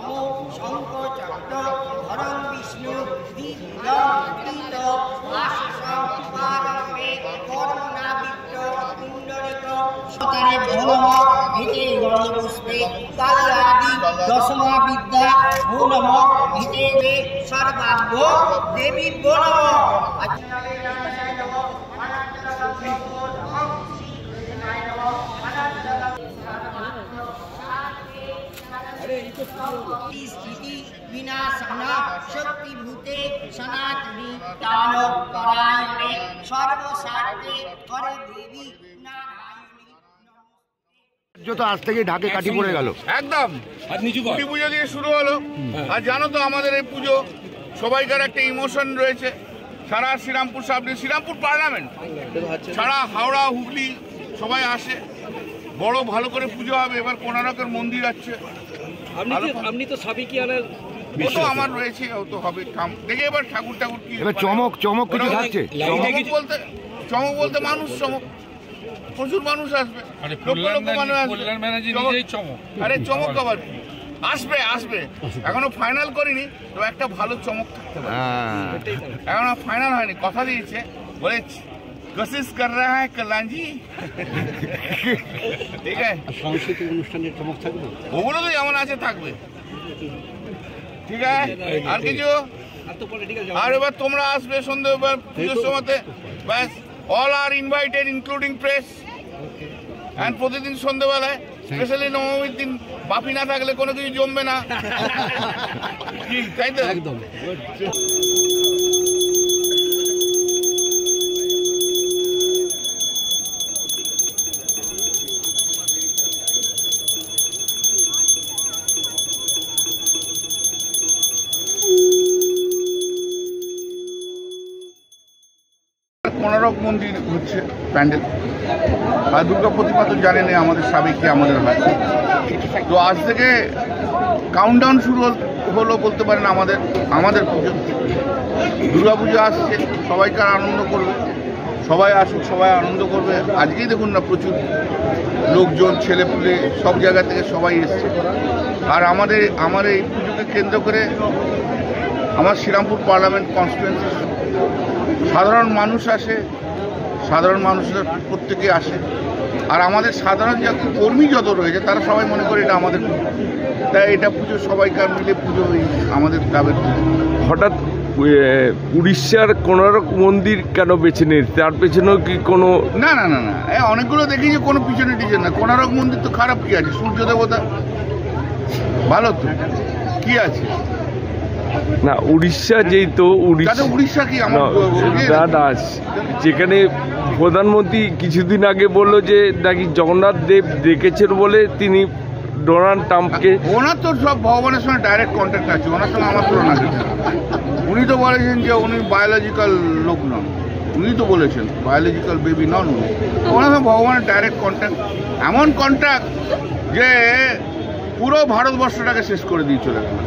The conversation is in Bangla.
নমো শঙ্খচক্র ধরং বিষ্ণু দিব্যতীত আশিষং পারমে কর্মনাবিত্ত পুণ্ডরিক সতরে ভৌম হিতে গণপুষ্পে কালিয়াদি দশমা বিদ্যা ভৌনম হিতে সর্বাভ্য দেবী নমঃ। स्थिति विनाशना शक्तिभूते सनातनी दानो परायणे सर्वसात्वे हरे देवी नारायणी। তো আজ থেকে ঢাকে কাঠি পড়ে গেল একদম ছুটি পুজো দিয়ে শুরু হলো। আর জানো তো আমাদের এই পুজো সবাইকার একটা ইমোশন রয়েছে। সারা শ্রীরামপুর শ্রীরামপুর পার্লামেন্ট সারা হাওড়া হুগলি সবাই আসে, বড় ভালো করে পুজো হবে। এবার কোনারকের মন্দির আছে, আপনি তো সাবিকিয়ানার ও তো আমার রয়েছে, ও তো হবে। দেখে এবার ঠাকুর কি চমক কিছু থাকছে। চমক বলতে মানুষ চমক, প্রচুর মানুষ আসবে, আরে চমক আবার আসবে এখনো ফাইনাল করিনি, তো একটা ভালো চমক থাকতে পারে। এখনো ফাইনাল হয়নি, কথা দিয়েছে, বলে কোশিশ কর রা হ্যায় কল্যাণজি। ঠিক আছে, সাংস্কৃতিক অনুষ্ঠানের চমক থাকবে, ওগুলো তো যেমন আছে থাকবে। ঠিক আছে, আর কিছু? আর এবার তোমরা আসবে সন্ধ্যে পুজোর সময়তে, ব্যাস। All are invited including press. And প্রতিদিন সন্ধ্যেবেলায়, স্পেশালি নবমীর দিন বাপি না থাকলে কোনো কিছু জমবে না, তাই তো? একদম। কোনারক মন্দির হচ্ছে প্যান্ডেল, আর দুর্গা প্রতিমা তো জানেন আমাদের সাবেকি আমাদের হয়। তো আজ থেকে কাউন্টডাউন শুরু হলো বলতে পারেন আমাদের পুজো। দুর্গা পুজো আসছে, সবাইকে আনন্দ করবে, সবাই আসুক, সবাই আনন্দ করবে। আজকেই দেখুন না, প্রচুর লোকজন, ছেলেপুলে সব জায়গা থেকে সবাই এসছে। আর আমার এই পুজোকে কেন্দ্র করে আমার শ্রীরামপুর পার্লামেন্ট কনস্টিটুয়েন্সি সাধারণ মানুষ আসে, সাধারণ মানুষের প্রত্যেকে আসে। আর আমাদের সাধারণ কর্মী যত রয়েছে তারা সবাই মনে করে এটা আমাদের পুজো, তাই এটা পুজো সবাইকার মিলে পুজো, আমাদের ক্লাবের পুজো। হঠাৎ উড়িষ্যার কোনারক মন্দির কেন বেছে নিন? তার পেছনেও কি কোনো? না, অনেকগুলো দেখি যে কোনো পিছনে টিছনে না। কোনারক মন্দির তো খারাপ কি আছে? সূর্য দেবতা ভালো তো, কি আছে? না, উড়িষ্যা যেই তো উড়িষ্যা কি যেখানে প্রধানমন্ত্রী কিছুদিন আগে বললো যে নাকি জগন্নাথ দেব দেখেছেন বলে তিনি ডোনাল্ড ট্রাম্পকে। ওনার তো সব ভগবানের সঙ্গে ডাইরেক্ট কন্ট্যাক্ট আছে, ওনার সঙ্গে আমার তুলনা আছে। উনি তো বলেছেন যে উনি বায়োলজিক্যাল লোক নন, উনি তো বলেছেন বায়োলজিক্যাল বেবি নন উনি। ওনার সঙ্গে ভগবানের ডাইরেক্ট কন্ট্যাক্ট, এমন কন্ট্যাক্ট যে পুরো ভারতবর্ষটাকে শেষ করে দিয়ে চলে গেল।